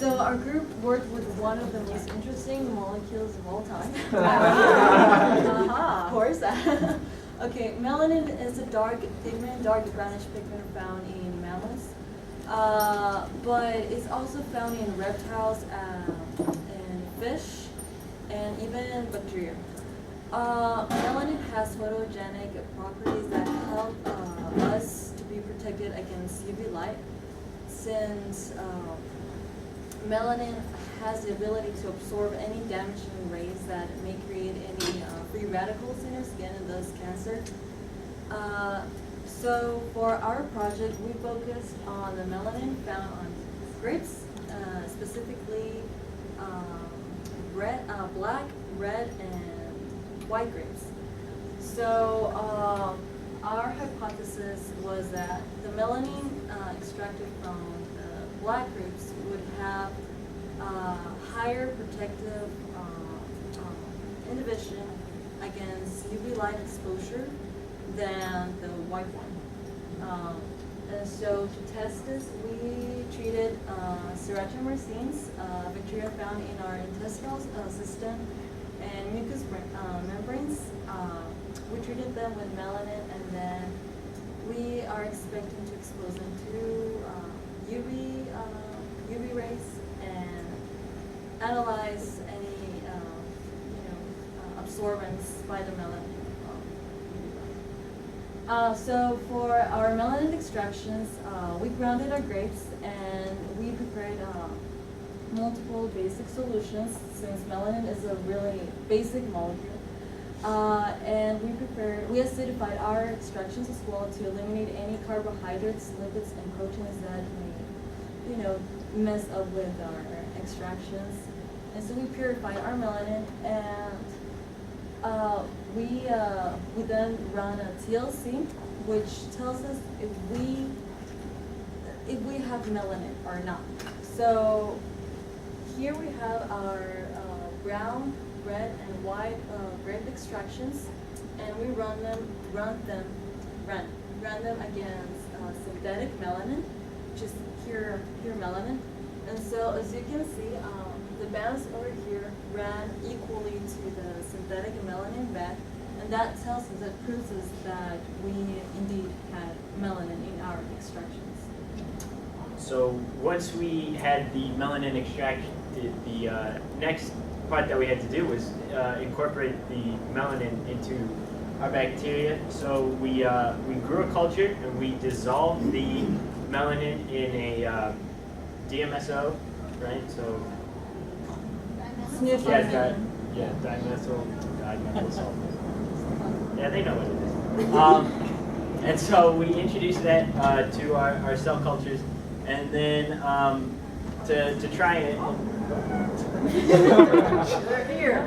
So our group worked with one of the most interesting molecules of all time. Of course. Okay, melanin is a dark pigment, dark brownish pigment found in mammals. But it's also found in reptiles, in fish, and even bacteria. Melanin has photogenic properties that help us to be protected against UV light, since melanin has the ability to absorb any damaging rays that may create any free radicals in your skin and thus cancer. So for our project, we focused on the melanin found on grapes, specifically black, red, and white grapes. So our hypothesis was that the melanin extracted from the black grapes would have higher protective inhibition against UV light exposure than the white one. And so to test this, we treated Serratia mercenes, bacteria found in our intestinal system, and mucous membranes. We treated them with melanin, and then we are expecting to expose them to UV rays and analyze any absorbance by the melanin. So for our melanin extractions, we grounded our grapes and we prepared multiple basic solutions, since melanin is a really basic molecule. And we acidified our extractions as well to eliminate any carbohydrates, lipids, and proteins that may, mess up with our extractions. And so we purified our melanin, and we then run a TLC, which tells us if we have melanin or not. So here we have our brown, red, and white grape extractions, and we run them against synthetic melanin, which is pure melanin. And so as you can see, the bands over here ran equally to the synthetic melanin band, and that proves us that we indeed had melanin in our extractions. So once we had the melanin extracted, the next part that we had to do was incorporate the melanin into our bacteria. So we grew a culture and we dissolved the melanin in a DMSO, right? So dimethyl sulfate. Yeah, they know what it is. And so we introduced that to our cell cultures, and then to try it. They're here.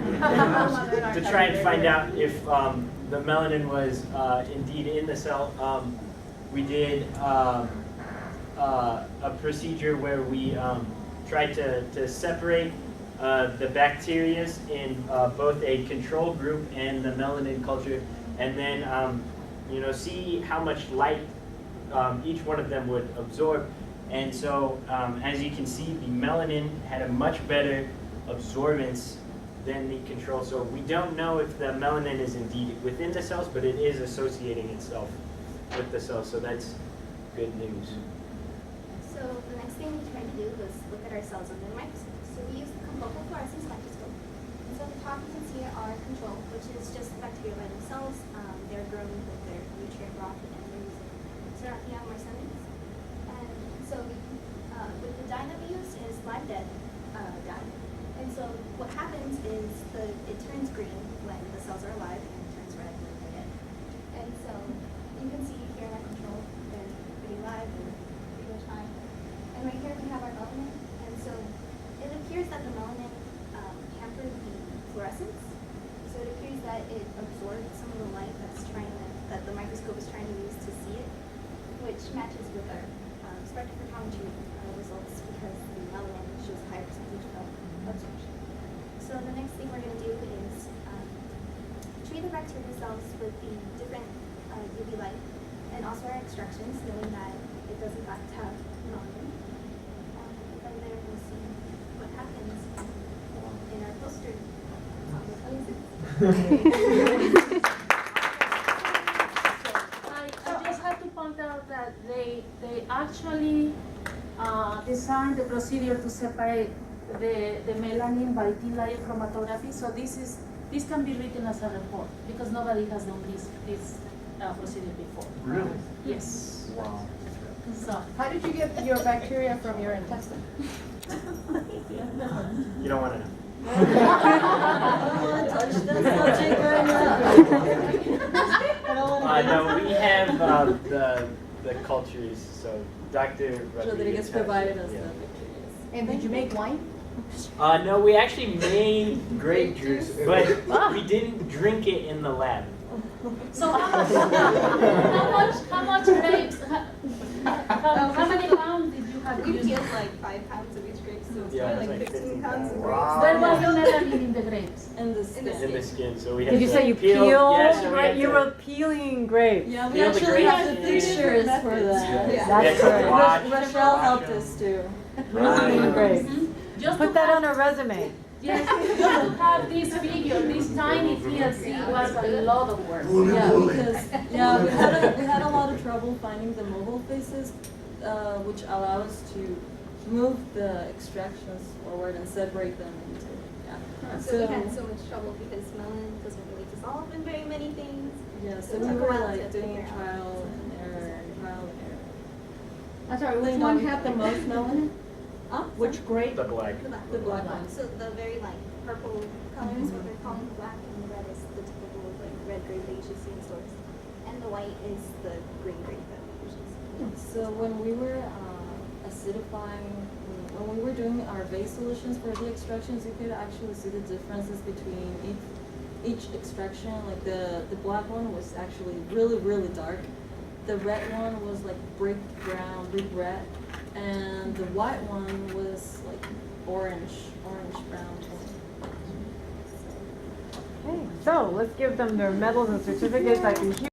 To try and find out if the melanin was indeed in the cell, we did a procedure where we tried to separate the bacteria in both a control group and the melanin culture, and then see how much light each one of them would absorb. And so, as you can see, the melanin had a much better absorbance than the control. So we don't know if the melanin is indeed within the cells, but it is associating itself with the cells. So that's good news. So the next thing we tried to do was look at our cells under the microscope. So we used the confocal fluorescence microscope. And so at the top you can see our control, which is just bacteria by themselves. They're grown with their nutrient broth, and they're using Serratia mercenes. And so with the dye that we used is live dead dye. And so what happens is it turns green when the cells are alive, and it turns red when they're dead. And so you can see here in our control, they're pretty live and pretty much fine. And right here we have our melanin. And so it appears that the melanin hampered the fluorescence. So it appears that it absorbed some of the light that the microscope is trying to use to see it, which matches with our spectrophotometry results, because the melanin shows a higher percentage of absorption. So the next thing we're going to do is treat the bacteria cells with the different UV light, and also our extractions, knowing that it does in fact have melanin. From there we'll see I just have to point out that they actually designed the procedure to separate the melanin by T-layer chromatography. So this can be written as a report because nobody has done this procedure before. Really? Yes. Wow. So How did you get your bacteria from your intestine? You don't want to know. I don't want to touch that subject right now. I don't want to. No, we have the cultures, so Dr. Rodriguez provided us yeah. the bacteria. And did you make wine? No, we actually made grape juice, but we didn't drink it in the lab. So how much grapes? How many pounds did you have We used? get like 5 pounds of each grape, so it's Yeah, probably it's like like 15 pounds of grapes. Wow. There was no melanin in the grapes. And the skin. In the skin, so we had Did you to say you peel? peeled? Yeah, so we Right, had you to- were peeling grapes. Yeah, we Peel the actually grapes have the and- pictures for that. Yeah. That's Yeah, right. wash- Rochelle helped us too. Peeling grapes. Just Put to that have- on a resume. Yes, just to have this figure, this tiny TLC was a lot of work. Yeah, because we had a lot of trouble finding the mobile faces, which allow us to move the extractions forward and separate them into So we had so much trouble because melanin doesn't really dissolve in very many things. yeah. So It we took a were while like to doing figure out. trial and error. I'm sorry, which one had the most melanin? Huh? Which grape? The black. The black one. So the very like purple color is what they're calling black, and the red is the typical like red grape that you usually see in stores, and the white is the green grape that we usually see. So when we were acidifying, when we were doing our base solutions for the extractions, you could actually see the differences between each extraction. Like the black one was actually really dark. The red one was like brick brown, brick red, and the white one was like orange brown. Okay, so let's give them their medals and certificates. I can hear